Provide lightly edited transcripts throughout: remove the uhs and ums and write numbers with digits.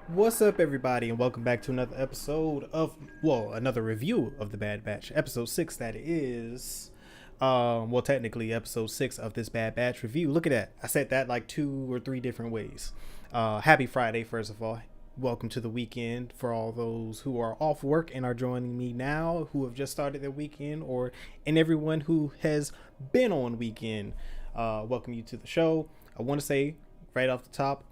What's up, everybody, and welcome back to another episode of, another review of the Bad Batch, episode 6. That is, technically episode 6 of this Bad Batch review. Look at that. I said that like 2 or 3 different ways. Happy Friday, first of all. Welcome to the weekend for all those who are off work and are joining me now, who have just started their weekend, and everyone who has been on weekend. Welcome you to the show. I want to say right off the top,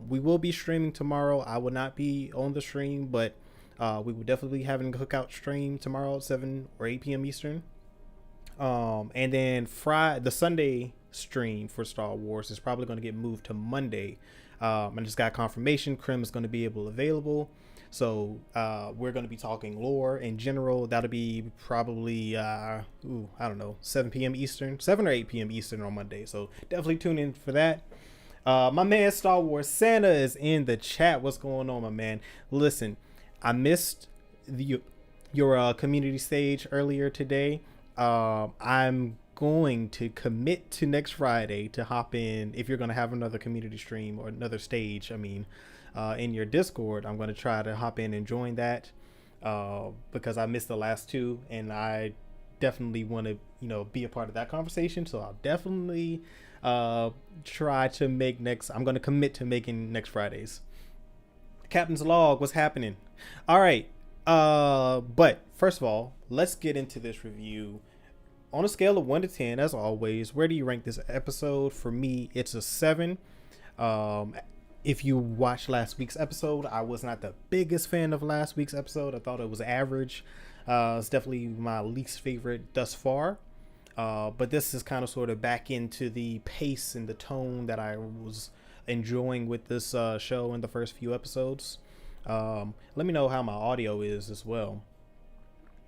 we will be streaming tomorrow. I will not be on the stream, but we will definitely be having a cookout stream tomorrow at 7 or 8 p.m. Eastern. And then the Sunday stream for Star Wars is probably going to get moved to Monday. I just got confirmation Krim is going to be available. So we're going to be talking lore in general. That'll be probably, I don't know, 7 p.m. Eastern, 7 or 8 p.m. Eastern on Monday. So definitely tune in for that. My man Star Wars Santa is in the chat. What's going on, my man? Listen, I missed your community stage earlier today. I'm going to commit to next Friday to hop in. If you're going to have another community stream or another stage, in your Discord, I'm going to try to hop in and join that because I missed the last two, and I definitely want to be a part of that conversation. So I'll definitely try to I'm going to commit to making next Fridays. Captain's log, what's happening? All right. But first of all, let's get into this review. On a scale of 1 to 10, as always, where do you rank this episode? For me, it's a 7. If you watched last week's episode, I was not the biggest fan of last week's episode. I thought it was average. It's definitely my least favorite thus far. But this is kind of sort of back into the pace and the tone that I was enjoying with this show in the first few episodes. Let me know how my audio is as well.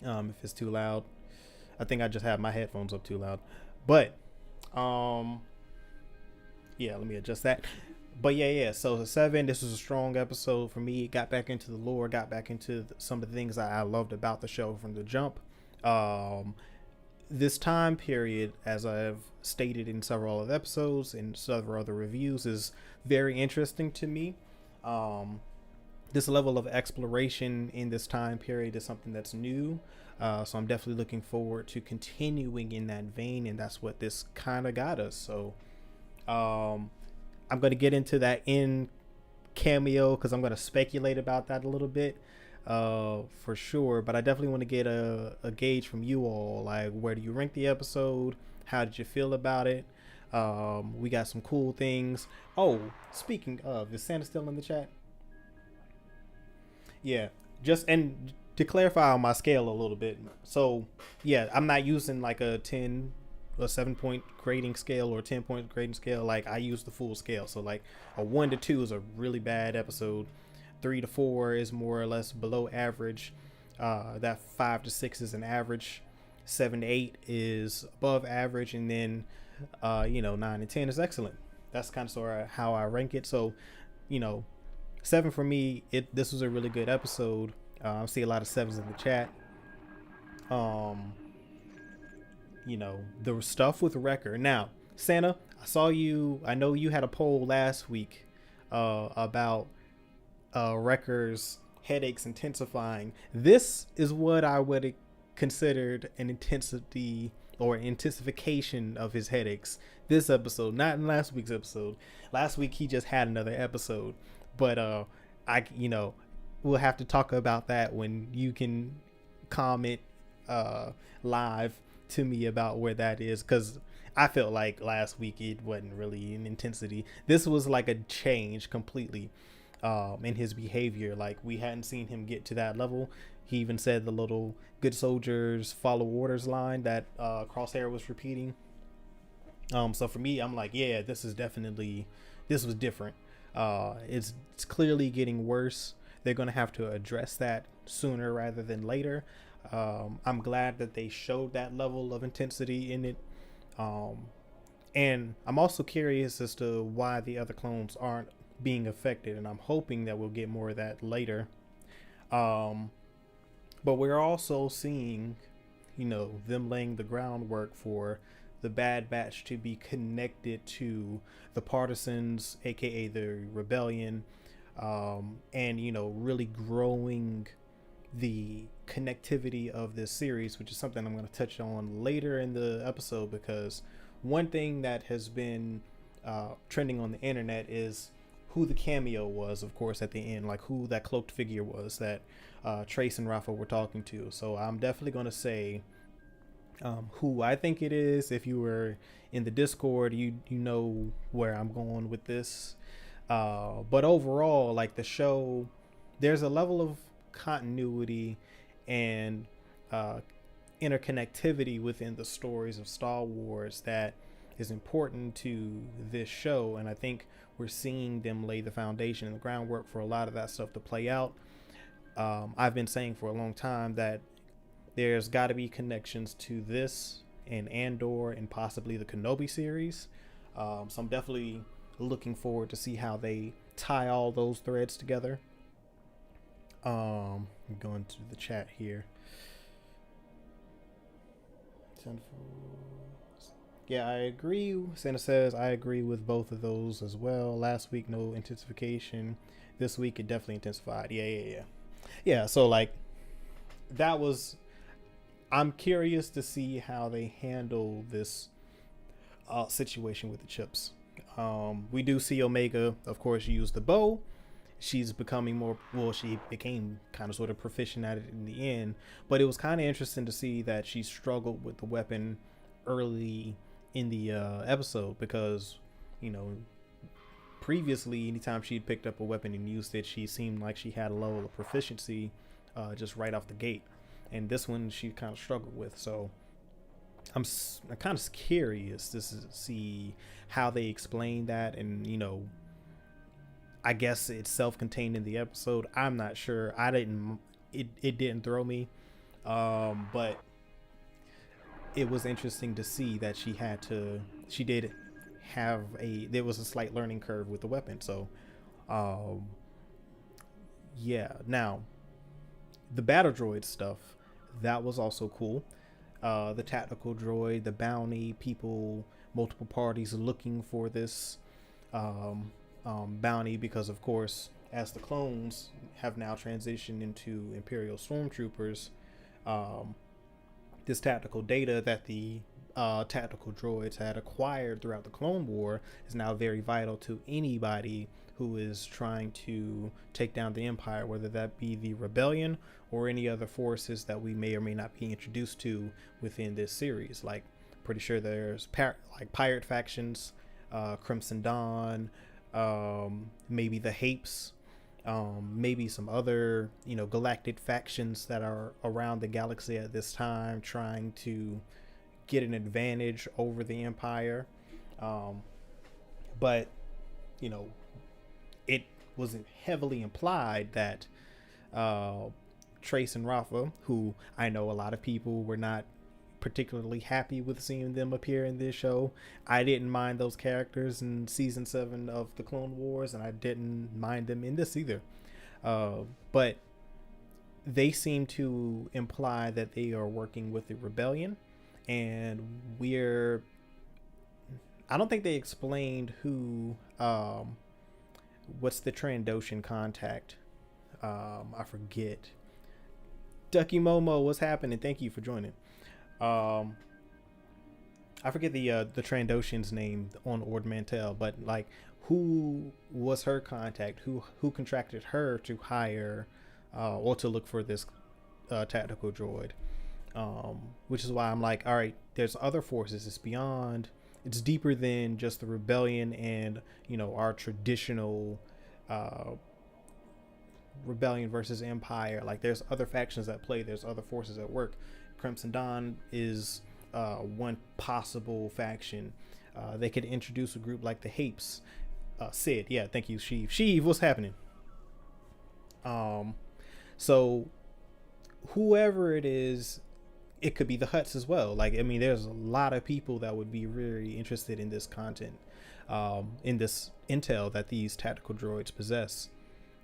If it's too loud. I think I just have my headphones up too loud. But, yeah, let me adjust that. But yeah. So the 7, this was a strong episode for me. Got back into the lore, got back into some of the things I loved about the show from the jump. This time period, as I've stated in several other episodes and several other reviews, is very interesting to me. This level of exploration in this time period is something that's new. So I'm definitely looking forward to continuing in that vein, and that's what this kind of got us. So I'm going to get into that in cameo because I'm going to speculate about that a little bit for sure. But I definitely want to get a gauge from you all. Like, where do you rank the episode? How did you feel about it? We got some cool things. Oh, speaking of, is Santa still in the chat? Yeah, to clarify on my scale a little bit. So yeah, I'm not using like a 7-point grading scale or 10-point grading scale. Like, I use the full scale. So like a 1 to 2 is a really bad episode. 3 to 4 is more or less below average. That 5 to 6 is an average. 7 to 8 is above average, and then 9 and 10 is excellent. That's kind of sort of how I rank it. So 7 for me. This was a really good episode. I see a lot of 7s in the chat. The stuff with Wrecker. Now, Santa, I know you had a poll last week about Wrecker's headaches intensifying. This is what I would have considered an intensity or intensification of his headaches. This episode, not in last week's episode. Last week he just had another episode, but we'll have to talk about that when you can comment live to me about where that is, because I felt like last week it wasn't really an intensity. This was like a change completely in his behavior. Like, we hadn't seen him get to that level. He even said the little "good soldiers follow orders" line that Crosshair was repeating. So for me, I'm like, yeah, this was different. It's clearly getting worse. They're going to have to address that sooner rather than later. I'm glad that they showed that level of intensity in it. And I'm also curious as to why the other clones aren't being affected, and I'm hoping that we'll get more of that later. But we're also seeing, them laying the groundwork for the Bad Batch to be connected to the Partisans, aka the Rebellion, and really growing the connectivity of this series, which is something I'm going to touch on later in the episode, because one thing that has been trending on the internet is who the cameo was, of course, at the end, like who that cloaked figure was that Trace and Rafa were talking to. So I'm definitely going to say who I think it is. If you were in the Discord, you know where I'm going with this. But overall, like the show, there's a level of continuity and interconnectivity within the stories of Star Wars that is important to this show, and I think we're seeing them lay the foundation and the groundwork for a lot of that stuff to play out. I've been saying for a long time that there's got to be connections to this and Andor and possibly the Kenobi series, so I'm definitely looking forward to see how they tie all those threads together. I'm going to the chat here. Yeah, I agree. Santa says I agree with both of those as well. Last week, no intensification. This week, it definitely intensified. Yeah. So like, that was. I'm curious to see how they handle this situation with the chips. We do see Omega, of course, use the bow. She's becoming more, well, she became kind of sort of proficient at it in the end, but it was kind of interesting to see that she struggled with the weapon early in the episode, because previously anytime she'd picked up a weapon and used it, she seemed like she had a level of proficiency just right off the gate, and this one she kind of struggled with. So I'm kind of curious to see how they explain that, and I guess it's self-contained in the episode. I'm not sure. It didn't throw me, but it was interesting to see that she did have there was a slight learning curve with the weapon. So yeah. Now the battle droid stuff, that was also cool. The tactical droid, the bounty people, multiple parties looking for this bounty, because of course, as the clones have now transitioned into Imperial stormtroopers, this tactical data that the tactical droids had acquired throughout the Clone War is now very vital to anybody who is trying to take down the Empire, whether that be the Rebellion or any other forces that we may or may not be introduced to within this series. Like, pretty sure there's pirate factions, Crimson Dawn, maybe the Hapes, maybe some other galactic factions that are around the galaxy at this time, trying to get an advantage over the Empire. But it was heavily implied that Trace and Rafa, who I know a lot of people were not particularly happy with seeing them appear in this show. I didn't mind those characters in season 7 of the Clone Wars, and I didn't mind them in this either. But they seem to imply that they are working with the Rebellion, and I don't think they explained who, what's the Trandoshan contact? I forget. Ducky Momo, what's happening? Thank you for joining. I forget the Trandoshan's name on Ord Mantell, but like, who was her contact? Who contracted her to hire or to look for this tactical droid? Which is why I'm like, all right, there's other forces. It's deeper than just the Rebellion and our traditional Rebellion versus Empire. Like, there's other factions at play. There's other forces at work. Crimson Dawn is one possible faction. They could introduce a group like the Hapes. Sid, yeah, thank you, Sheev. Sheev, what's happening? So whoever it is, it could be the Hutts as well. Like, I mean, there's a lot of people that would be really interested in this content, in this intel that these tactical droids possess.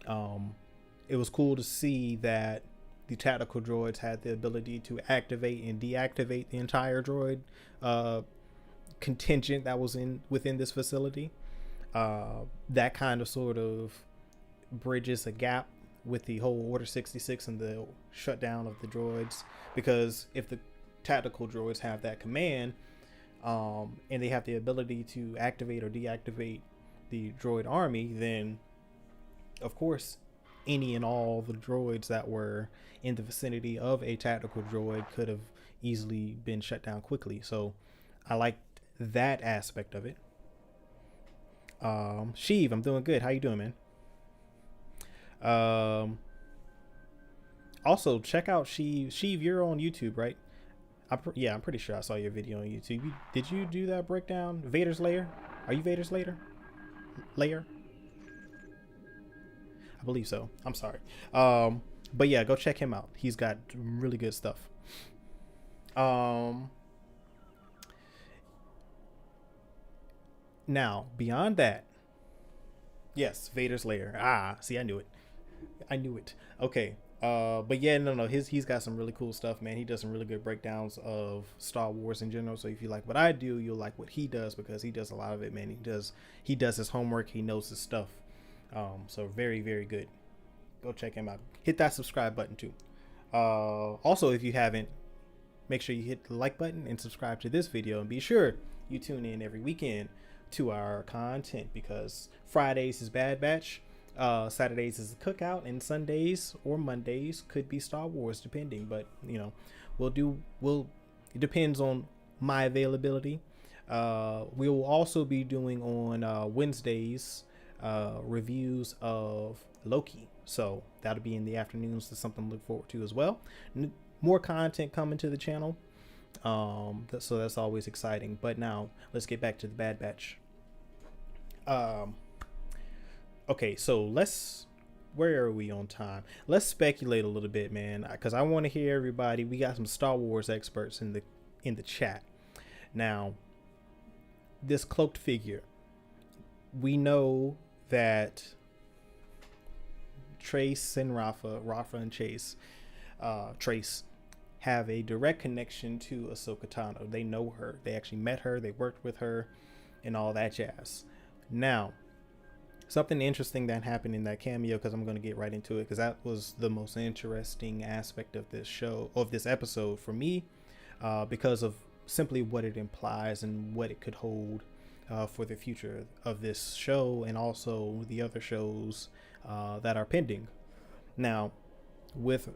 It was cool to see that the tactical droids had the ability to activate and deactivate the entire droid contingent that was within this facility. That kind of sort of bridges a gap with the whole Order 66 and the shutdown of the droids, because if the tactical droids have that command, and they have the ability to activate or deactivate the droid army, then of course any and all the droids that were in the vicinity of a tactical droid could have easily been shut down quickly. So I liked that aspect of it. Sheev, I'm doing good. How you doing, man? Also check out Sheev, you're on YouTube, right? Yeah, I'm pretty sure I saw your video on YouTube. Did you do that breakdown? Vader's lair? Are you Vader's lair? I believe so. I'm sorry. But yeah, go check him out. He's got really good stuff. Now, beyond that, yes, Vader's lair. See, I knew it. Okay. But yeah, no, he's got some really cool stuff, man. He does some really good breakdowns of Star Wars in general. So if you like what I do, you'll like what he does, because he does a lot of it, man. He does his homework. He knows his stuff. So very, very good. Go check him out. Hit that subscribe button too. Also, if you haven't, make sure you hit the like button and subscribe to this video, and be sure you tune in every weekend to our content, because Fridays is Bad Batch, Saturdays is the Cookout, and Sundays or Mondays could be Star Wars, depending. But it depends on my availability. We will also be doing on Wednesdays reviews of Loki, so that'll be in the afternoons. That's something to look forward to as well. More content coming to the channel, so that's always exciting. But now let's get back to the Bad Batch. Okay, so where are we on time? Let's speculate a little bit, man, because I want to hear everybody. We got some Star Wars experts in the chat. Now, this cloaked figure, we know that Trace and Rafa and Trace have a direct connection to Ahsoka Tano. They know her. They actually met her. They worked with her and all that jazz. Now, something interesting that happened in that cameo, because I'm going to get right into it, because that was the most interesting aspect of this episode for me, because of simply what it implies and what it could hold for the future of this show, and also the other shows that are pending. Now, with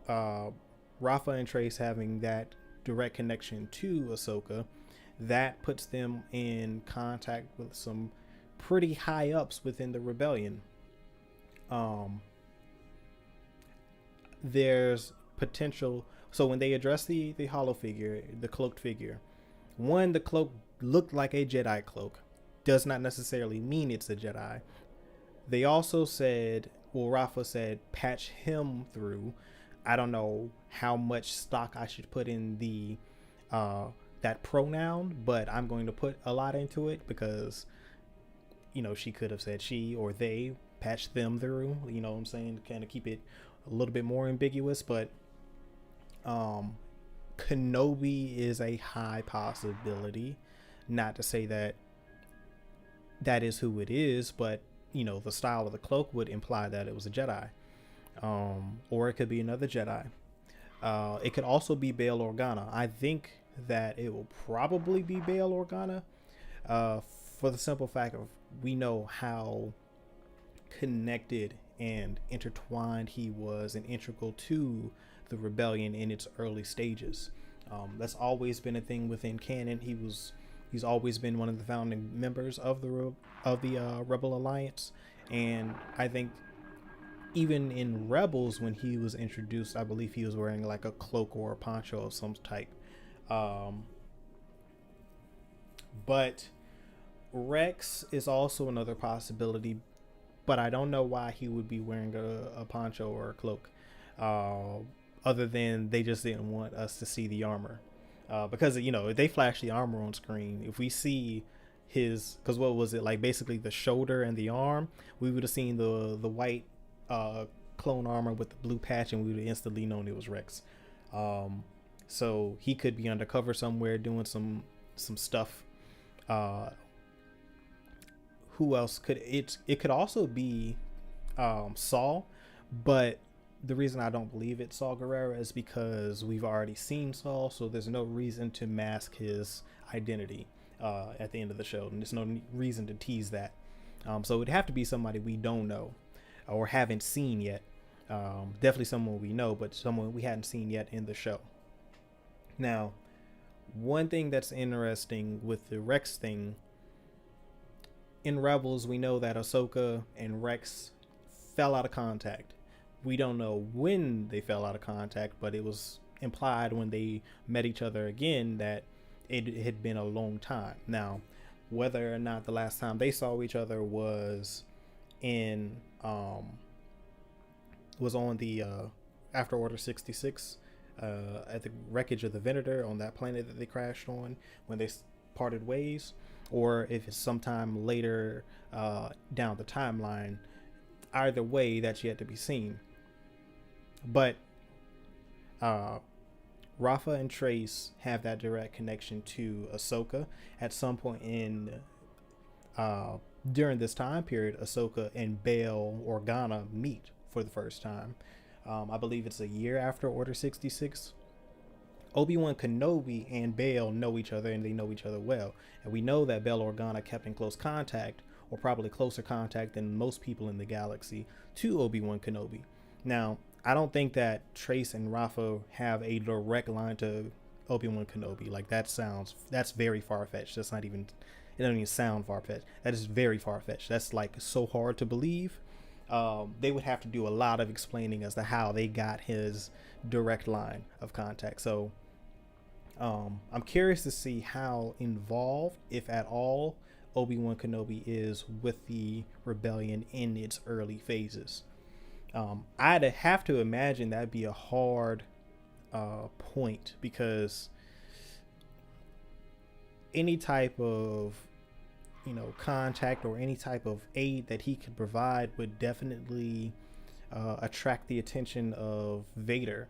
Rafa and Trace having that direct connection to Ahsoka, that puts them in contact with some pretty high ups within the rebellion. There's potential. So when they address the hollow figure, the cloaked figure, the cloak looked like a Jedi cloak. Does not necessarily mean it's a Jedi. They also said, Rafa said, patch him through. I don't know how much stock I should put in the that pronoun, but I'm going to put a lot into it, because she could have said she or they, patch them through, what I'm saying, kind of keep it a little bit more ambiguous. But Kenobi is a high possibility. Not to say that is who it is, but the style of the cloak would imply that it was a Jedi, or it could be another Jedi. It could also be Bail Organa. I think that it will probably be Bail Organa, for the simple fact of, we know how connected and intertwined he was, and integral to the rebellion in its early stages. That's always been a thing within canon. He's always been one of the founding members of the Rebel Alliance, and I think even in Rebels, when he was introduced, I believe he was wearing like a cloak or a poncho of some type. But Rex is also another possibility, but I don't know why he would be wearing a poncho or a cloak, other than they just didn't want us to see the armor. Because if they flash the armor on screen, if we see because what was it, like basically the shoulder and the arm, we would have seen the white clone armor with the blue patch, and we would have instantly known it was Rex. So he could be undercover somewhere doing some stuff. Who else could it could also be Saul, but the reason I don't believe it's Saul Guerrero is because we've already seen Saul, so there's no reason to mask his identity at the end of the show, and there's no reason to tease that. So it'd have to be somebody we don't know or haven't seen yet. Definitely someone we know, but someone we hadn't seen yet in the show. Now, one thing that's interesting with the Rex thing, in Rebels, we know that Ahsoka and Rex fell out of contact. We don't know when they fell out of contact, but it was implied when they met each other again that it had been a long time. Now, whether or not the last time they saw each other was in was on the after Order 66 at the wreckage of the Venator on that planet that they crashed on when they parted ways, or if it's sometime later down the timeline. Either way, that's yet to be seen. But Rafa and Trace have that direct connection to Ahsoka. At some point in during this time period, Ahsoka and Bail Organa meet for the first time. I believe it's a year after Order 66. Obi-Wan Kenobi and Bail know each other, and they know each other well. And we know that Bail Organa kept in close contact, or probably closer contact than most people in the galaxy, to Obi-Wan Kenobi. Now, I don't think that Trace and Rafa have a direct line to Obi-Wan Kenobi. Like, that's very far-fetched. That's not even, it doesn't even sound far-fetched. That is very far-fetched. That's like so hard to believe. They would have to do a lot of explaining as to how they got his direct line of contact. So I'm curious to see how involved, if at all, Obi-Wan Kenobi is with the rebellion in its early phases. I'd have to imagine that'd be a hard point, because any type of contact or any type of aid that he could provide would definitely attract the attention of Vader,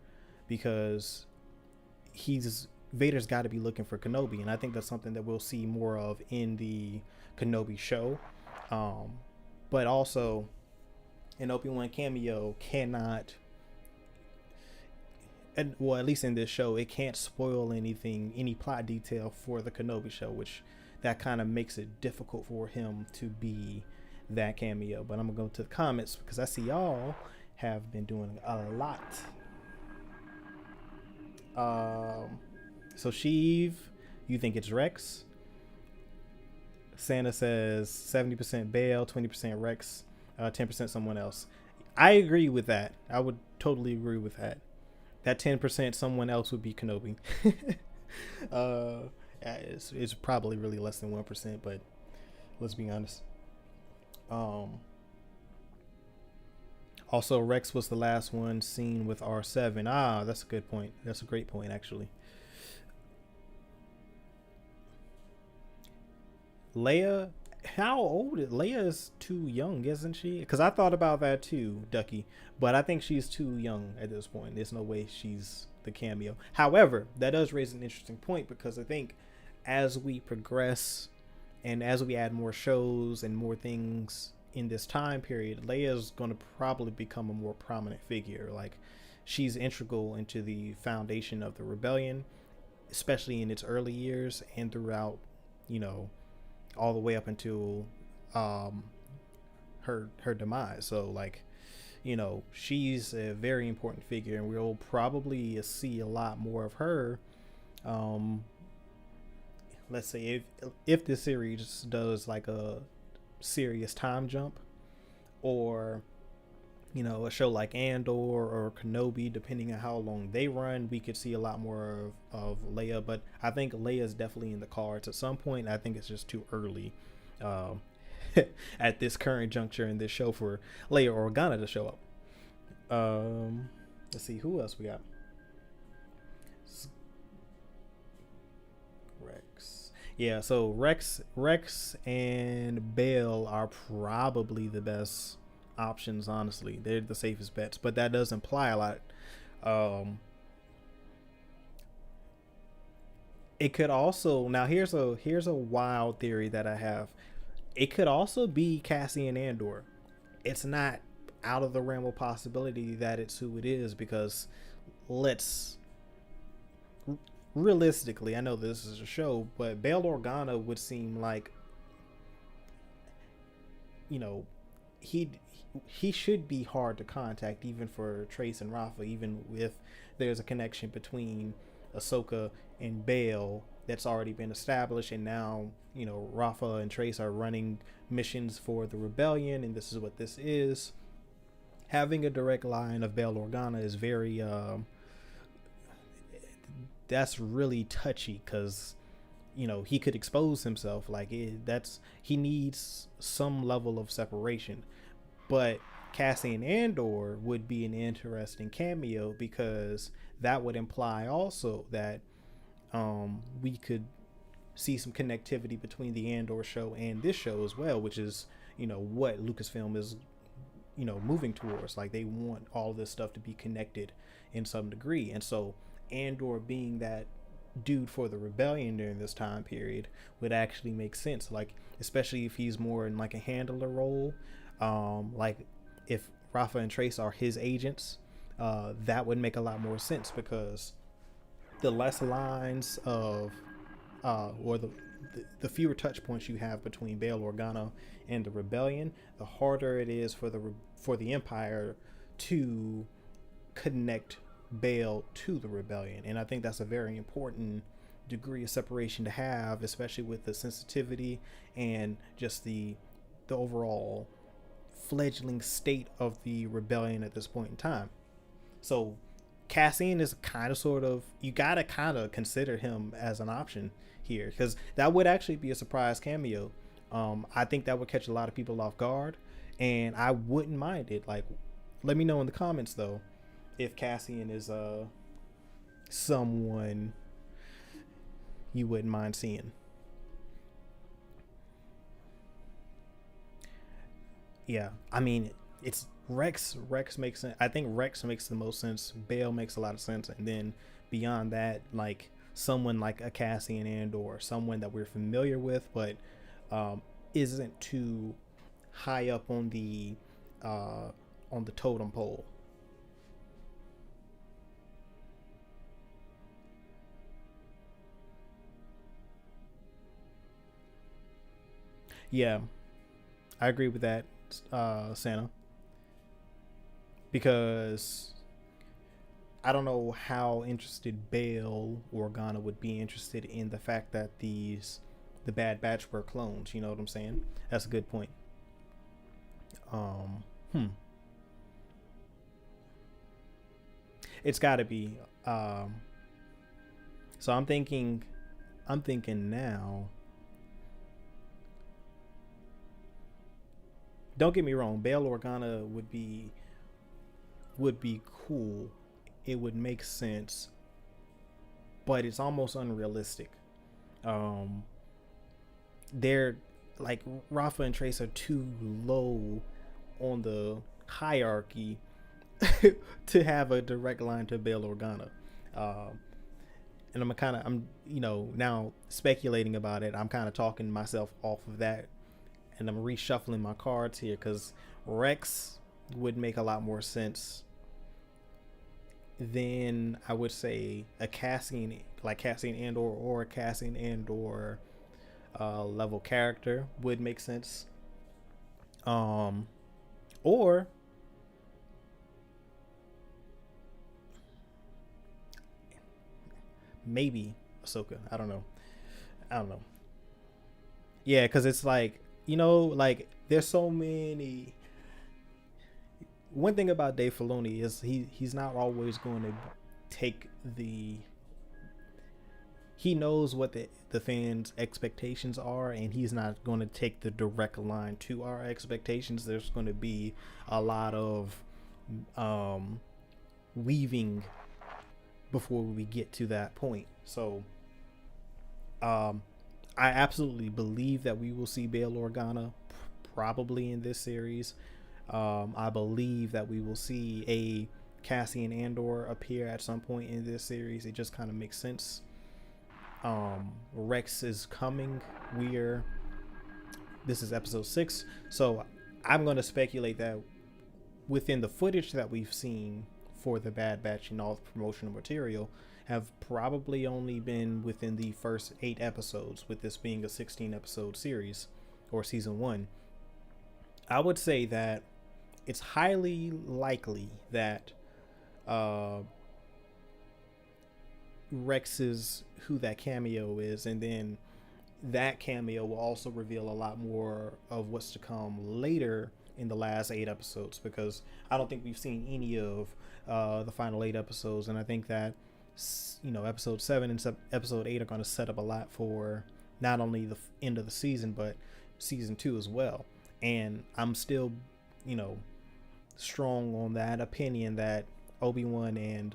because Vader's got to be looking for Kenobi, and I think that's something that we'll see more of in the Kenobi show. But also, an Obi-Wan cameo cannot, well, at least in this show, it can't spoil any plot detail for the Kenobi show, which that kind of makes it difficult for him to be that cameo. But I'm gonna go to the comments because I see y'all have been doing a lot. So Sheev, you think it's Rex? Santa says 70% Bail, 20% Rex, 10% someone else. I agree with that. I would totally agree with that. That 10% someone else would be Kenobi. It's probably really less than 1%, but let's be honest. Also, Rex was the last one seen with R7. That's a good point. That's a great point, actually. Leia, how old is Leia? Is too young, isn't she? Because I thought about that too, Ducky, but I think she's too young at this point. There's no way she's the cameo. However, that does raise an interesting point, because I think as we progress and as we add more shows and more things in this time period, Leia's going to probably become a more prominent figure. Like, she's integral into the foundation of the rebellion, especially in its early years and throughout, all the way up until her demise. So, like, she's a very important figure, and we'll probably see a lot more of her. Let's say if the series does like a serious time jump, or a show like Andor or Kenobi, depending on how long they run, we could see a lot more of Leia. But I think Leia is definitely in the cards at some point. I think it's just too early at this current juncture in this show for Leia Organa to show up. Let's see who else we got. Rex. Yeah, so Rex and Bail are probably the best options, honestly. They're the safest bets, but that does imply a lot. It could also, now here's a wild theory that I have. It could also be Cassian Andor. It's not out of the realm of possibility that it's who it is, because let's realistically, I know this is a show, but Bail Organa would seem like, you know, he he should be hard to contact even for Trace and Rafa, even if there's a connection between Ahsoka and Bail that's already been established, and now, you know, Rafa and Trace are running missions for the rebellion, and this is what this is. Having a direct line of Bail Organa is very that's really touchy, because, you know, he could expose himself. Like that's, he needs some level of separation. But Cassian Andor would be an interesting cameo, because that would imply also that we could see some connectivity between the Andor show and this show as well, which is, you know, what Lucasfilm is, you know, moving towards. Like, they want all this stuff to be connected in some degree. And so Andor being that dude for the rebellion during this time period would actually make sense, like especially if he's more in like a handler role. Like if Rafa and Trace are his agents, that would make a lot more sense, because the less lines of or the fewer touch points you have between Bail Organa and the rebellion, the harder it is for the Empire to connect Bail to the rebellion. And I think that's a very important degree of separation to have, especially with the sensitivity and just the overall fledgling state of the rebellion at this point in time. So Cassian is kind of sort of, you gotta kind of consider him as an option here, because that would actually be a surprise cameo. I think that would catch a lot of people off guard, and I wouldn't mind it. Like, let me know in the comments though if Cassian is someone you wouldn't mind seeing. Yeah, I mean, it's Rex. Rex makes sense. I think Rex makes the most sense. Bail makes a lot of sense, and then beyond that, like someone like a Cassian Andor, someone that we're familiar with, but isn't too high up on the totem pole. Yeah, I agree with that, Santa, because I don't know how interested Bail Organa would be interested in the fact that the Bad Batch were clones. You know what I'm saying? That's a good point. Um, hmm. It's got to be. So I'm thinking. I'm thinking now. Don't get me wrong. Bail Organa would be cool. It would make sense, but it's almost unrealistic. Um, they're like, Rafa and Trace are too low on the hierarchy to have a direct line to Bail Organa. And I'm you know, now speculating about it, I'm kind of talking myself off of that, and I'm reshuffling my cards here, because Rex would make a lot more sense than, I would say, a Cassian, like Cassian Andor, or a Cassian Andor level character would make sense. Or maybe Ahsoka. I don't know. I don't know. Yeah, because it's like, you know, like there's so many. One thing about Dave Filoni is he's not always going to take the. He knows what the fans' expectations are, and he's not going to take the direct line to our expectations. There's going to be a lot of weaving before we get to that point. So I absolutely believe that we will see Bail Organa probably in this series. I believe that we will see a Cassian Andor appear at some point in this series. It just kind of makes sense. Rex is coming. This is episode 6, so I'm going to speculate that within the footage that we've seen for the Bad Batch and all the promotional material, have probably only been within the first 8 episodes, with this being a 16 episode series or season 1. I would say that it's highly likely that Rex is who that cameo is, and then that cameo will also reveal a lot more of what's to come later in the last 8 episodes, because I don't think we've seen any of the final 8 episodes, and I think that episode 7 and episode 8 are going to set up a lot for not only the end of the season but season 2 as well. And I'm still strong on that opinion that Obi-Wan and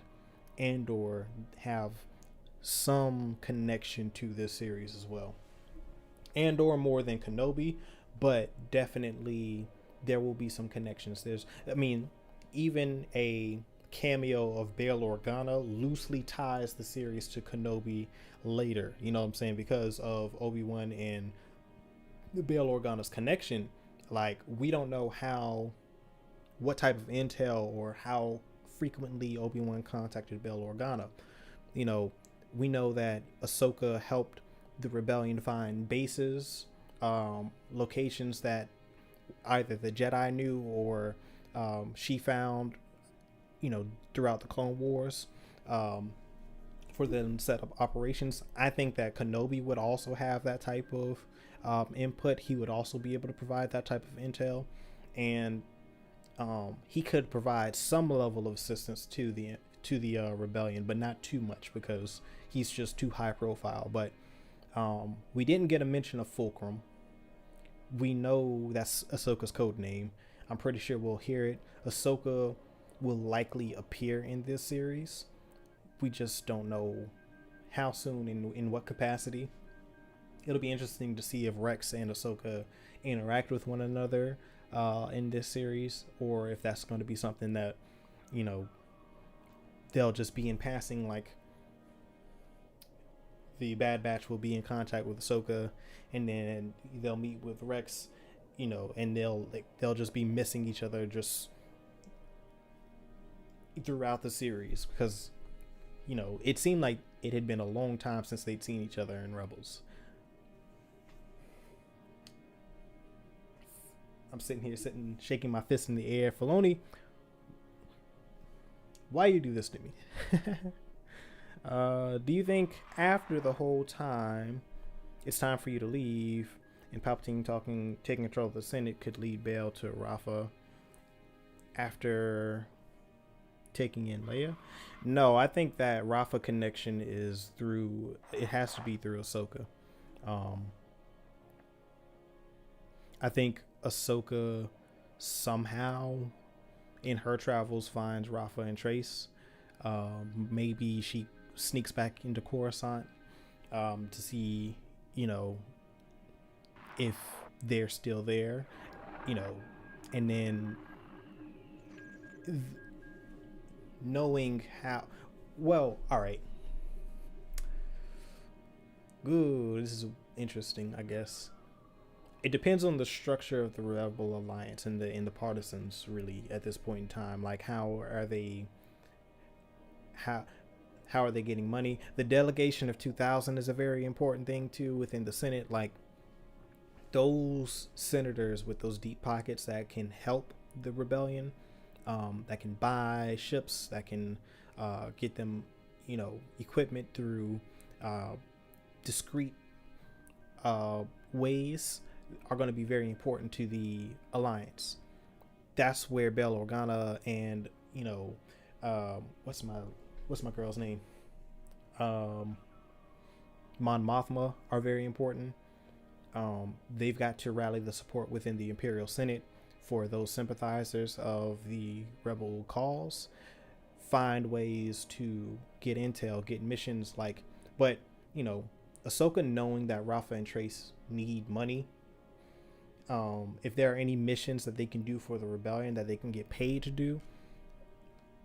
Andor have some connection to this series as well. Andor more than Kenobi, but definitely there will be some connections. Even a cameo of Bail Organa loosely ties the series to Kenobi later, you know what I'm saying, because of Obi-Wan and Bail Organa's connection. Like, we don't know what type of intel or how frequently Obi-Wan contacted Bail Organa. We know that Ahsoka helped the rebellion find bases, locations that either the Jedi knew or she found, throughout the Clone Wars, for them to set up operations. I think that Kenobi would also have that type of input. He would also be able to provide that type of intel, and he could provide some level of assistance to the rebellion, but not too much, because he's just too high profile. But we didn't get a mention of Fulcrum. We know that's Ahsoka's code name. I'm pretty sure we'll hear it. Ahsoka will likely appear in this series. We just don't know how soon and in what capacity. It'll be interesting to see if Rex and Ahsoka interact with one another in this series, or if that's going to be something that, they'll just be in passing. Like, the Bad Batch will be in contact with Ahsoka, and then they'll meet with Rex, and they'll just be missing each other just throughout the series, because it seemed like it had been a long time since they'd seen each other in Rebels. I'm sitting here shaking my fist in the air. Filoni, why you do this to me? Do you think after the whole time it's time for you to leave, and Palpatine taking control of the Senate could lead Bail to Rafa after taking in Leia? No, I think that Rafa connection it has to be through Ahsoka. I think Ahsoka somehow in her travels finds Rafa and Trace. Maybe she sneaks back into Coruscant to see, if they're still there, and then knowing how well. All right, good. This is interesting, I guess. It depends on the structure of the Rebel Alliance and the partisans, really, at this point in time. Like, how are they getting money? The delegation of 2,000 is a very important thing too within the Senate. Like, those senators with those deep pockets that can help the rebellion, that can buy ships, that can get them, equipment through discreet ways, are going to be very important to the alliance. That's where Bail Organa and what's my girl's name, Mon Mothma, are very important. They've got to rally the support within the Imperial Senate for those sympathizers of the rebel cause, find ways to get intel, get missions. But Ahsoka, knowing that Rafa and Trace need money, if there are any missions that they can do for the rebellion that they can get paid to do,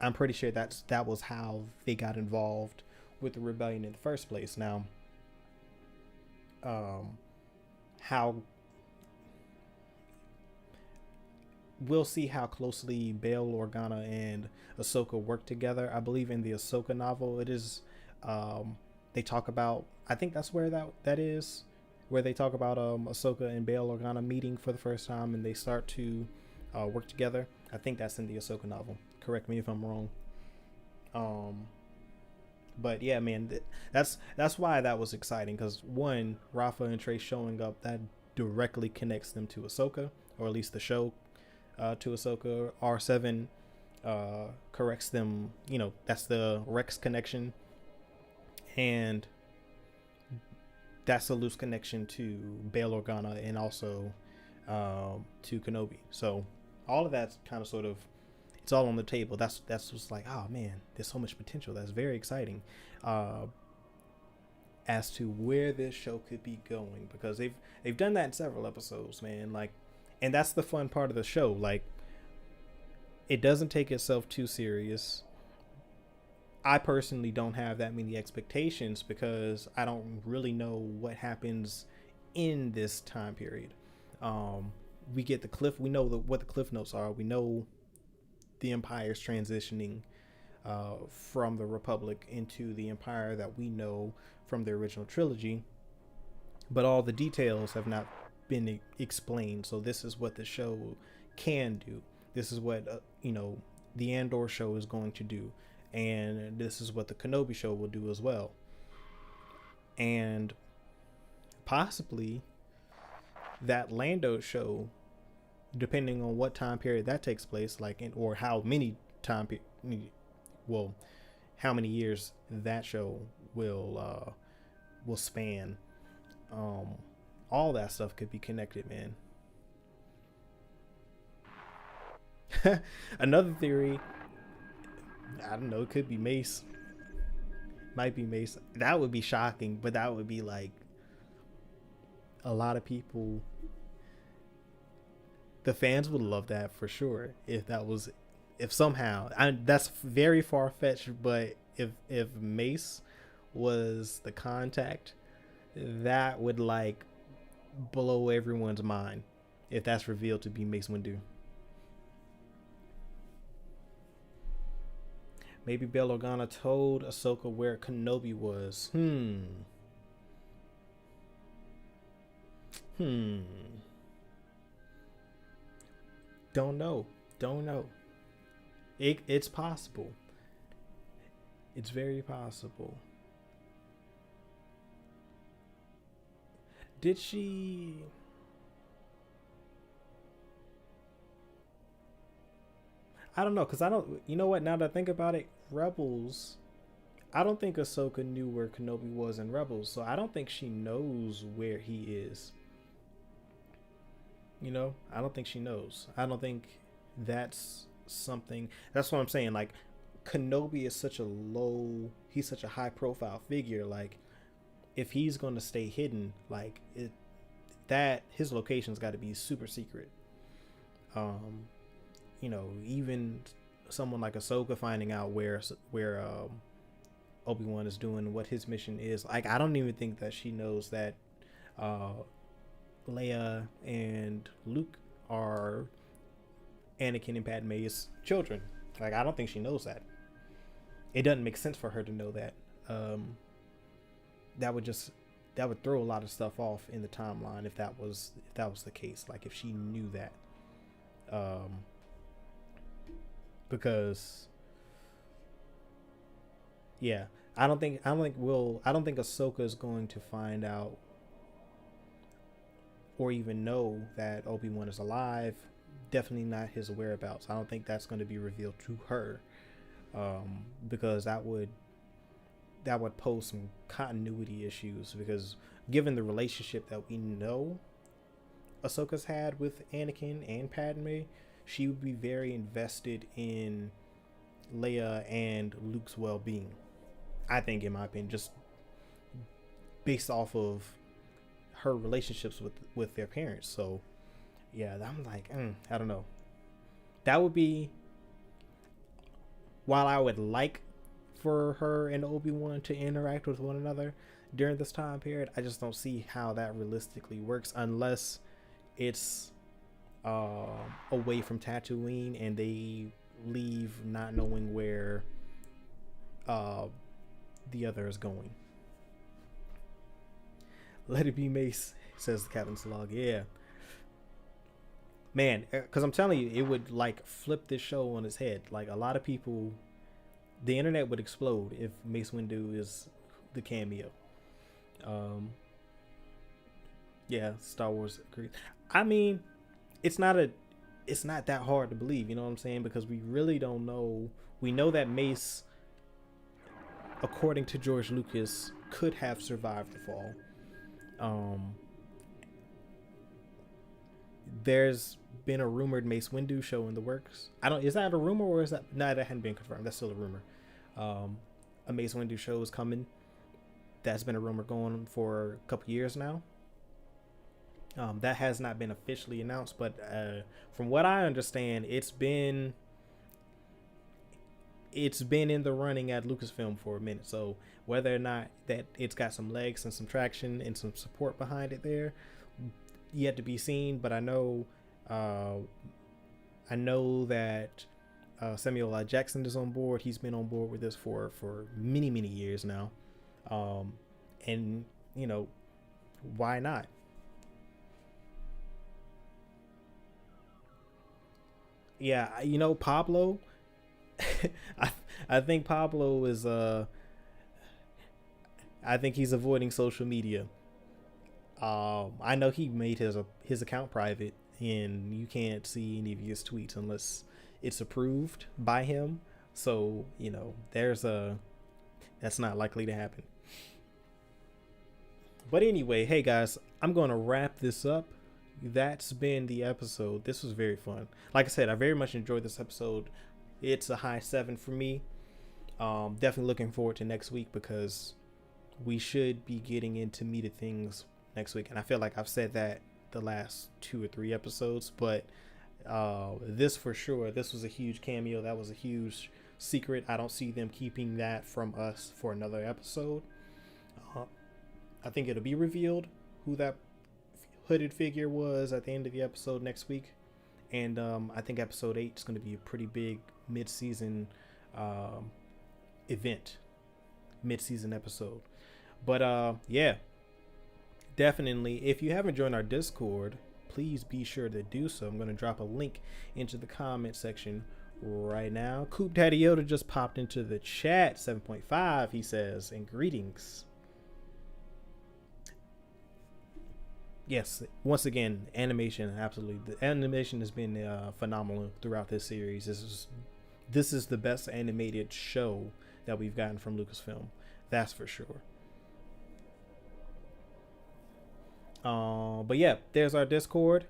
I'm pretty sure that was how they got involved with the rebellion in the first place. Now, how we'll see how closely Bail Organa and Ahsoka work together. I believe in the Ahsoka novel, it is. They talk about. I think that's where that is, where they talk about Ahsoka and Bail Organa meeting for the first time, and they start to work together. I think that's in the Ahsoka novel. Correct me if I'm wrong. Um, but yeah, man, that's why that was exciting, because one, Rafa and Trey showing up, that directly connects them to Ahsoka, or at least the show to Ahsoka. R7 corrects them. You know, that's the Rex connection, and that's a loose connection to Bail Organa and also to Kenobi. So all of that's kind of sort of, it's all on the table. That's just like, oh man, there's so much potential. That's very exciting uh, as to where this show could be going, because they've done that in several episodes, man. Like, and that's the fun part of the show. Like, it doesn't take itself too serious. I personally don't have that many expectations because I don't really know what happens in this time period. We get the cliff. We know what the cliff notes are. We know the Empire's transitioning from the Republic into the Empire that we know from the original trilogy, but all the details have not been explained. So this is what the show can do. This is what the Andor show is going to do, and this is what the Kenobi show will do as well. And possibly that Lando show, depending on what time period that takes place, like or how many how many years that show will span. All that stuff could be connected, man. Another theory, I don't know, it could be Mace. Might be Mace. That would be shocking, but that would be like a lot of people. The fans would love that for sure if somehow, that's very far fetched, but if Mace was the contact, that would like blow everyone's mind if that's revealed to be Mace Windu. Maybe Bail Organa told Ahsoka where Kenobi was. Don't know. It's possible. It's very possible. Did she? I don't know, because I don't. You know what? Now that I think about it, Rebels. I don't think Ahsoka knew where Kenobi was in Rebels, so I don't think she knows where he is. I don't think she knows. I don't think that's something. That's what I'm saying. Like, Kenobi is he's such a high profile figure. Like, if he's going to stay hidden, like that his location's got to be super secret. Even someone like Ahsoka finding out where Obi-Wan is doing, what his mission is. Like, I don't even think that she knows that Leia and Luke are Anakin and Padme's children. Like, I don't think she knows that. It doesn't make sense for her to know that. That would throw a lot of stuff off in the timeline if that was the case. Like, if she knew that, because yeah, I don't think Ahsoka is going to find out or even know that Obi-Wan is alive. Definitely not his whereabouts. I don't think that's going to be revealed to her, because that would pose some continuity issues, because given the relationship that we know Ahsoka's had with Anakin and Padme, she would be very invested in Leia and Luke's well-being. I think, in my opinion, just based off of her relationships with their parents. So yeah, I'm like, I don't know. That would be, while I would like for her and Obi-Wan to interact with one another during this time period, I just don't see how that realistically works unless it's away from Tatooine, and they leave not knowing where the other is going. Let it be Mace, says the captain's log. Yeah, man, because I'm telling you, it would like flip this show on its head. Like a lot of people, the internet would explode if Mace Windu is the cameo. Yeah, Star Wars agrees. I mean, it's not that hard to believe, you know what I'm saying? Because we really don't know. We know that Mace, according to George Lucas, could have survived the fall. There's been a rumored Mace Windu show in the works. Is that a rumor or is that that hadn't been confirmed? That's still a rumor. A Mace Windu show is coming. That's been a rumor going on for a couple years now. That has not been officially announced, but from what I understand, it's been in the running at Lucasfilm for a minute. So whether or not that it's got some legs and some traction and some support behind it there, yet to be seen. But I know that Samuel L. Jackson is on board. He's been on board with this for many years now, and you know, why not? Yeah, you know, Pablo. I think Pablo is I think he's avoiding social media. I know he made his account private, and you can't see any of his tweets unless it's approved by him. So you know, that's not likely to happen. But anyway, hey guys, I'm gonna wrap this up. That's been the episode. This was very fun. Like I said, I very much enjoyed this episode. It's a high 7 for me. Definitely looking forward to next week, because we should be getting into meat of things next week. And I feel like I've said that the last 2 or 3 episodes, but this for sure, this was a huge cameo. That was a huge secret. I don't see them keeping that from us for another episode. I think it'll be revealed who that hooded figure was at the end of the episode next week. And I think episode 8 is going to be a pretty big mid-season event, mid-season episode. But yeah, definitely, if you haven't joined our Discord, please be sure to do so. I'm going to drop a link into the comment section right now. Coop Daddy Yoda just popped into the chat. 7.5, he says, and greetings. Yes, once again, animation, absolutely. The animation has been phenomenal throughout this series. This is the best animated show that we've gotten from Lucasfilm. That's for sure. But yeah, there's our Discord.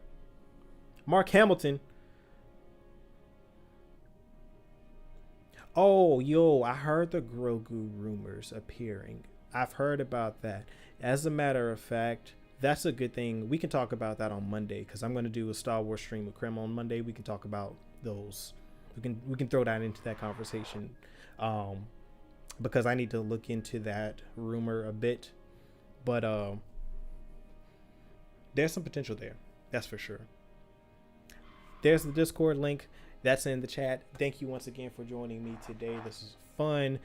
Mark Hamilton. Oh, yo, I heard the Grogu rumors appearing. I've heard about that. As a matter of fact, that's a good thing. We can talk about that on Monday, because I'm going to do a Star Wars stream with Krem on Monday. We can talk about those. We can throw that into that conversation, because I need to look into that rumor a bit. But there's some potential there. That's for sure. There's the Discord link. That's in the chat. Thank you once again for joining me today. This is fun.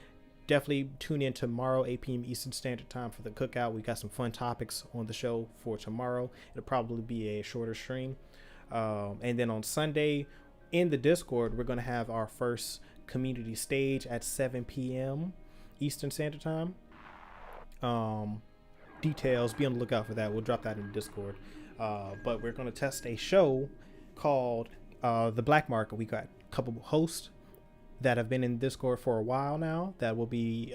Definitely tune in tomorrow, 8 p.m. Eastern Standard Time, for the cookout. We got some fun topics on the show for tomorrow. It'll probably be a shorter stream. And then on Sunday in the Discord, we're going to have our first community stage at 7 p.m. Eastern Standard Time. Details, be on the lookout for that. We'll drop that in the Discord. But we're going to test a show called The Black Market. We got a couple hosts that have been in Discord for a while now that will be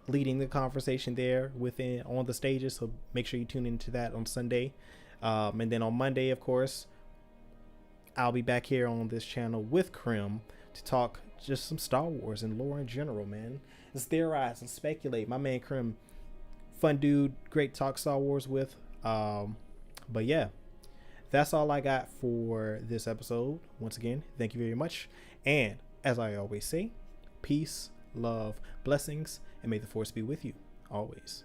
leading the conversation there on the stages. So make sure you tune into that on Sunday. And then on Monday, of course, I'll be back here on this channel with Krim to talk just some Star Wars and lore in general, man. Let's theorize and speculate. My man Krim, fun dude, great to talk Star Wars with. But yeah, that's all I got for this episode. Once again, thank you very much. And as I always say, peace, love, blessings, and may the force be with you always.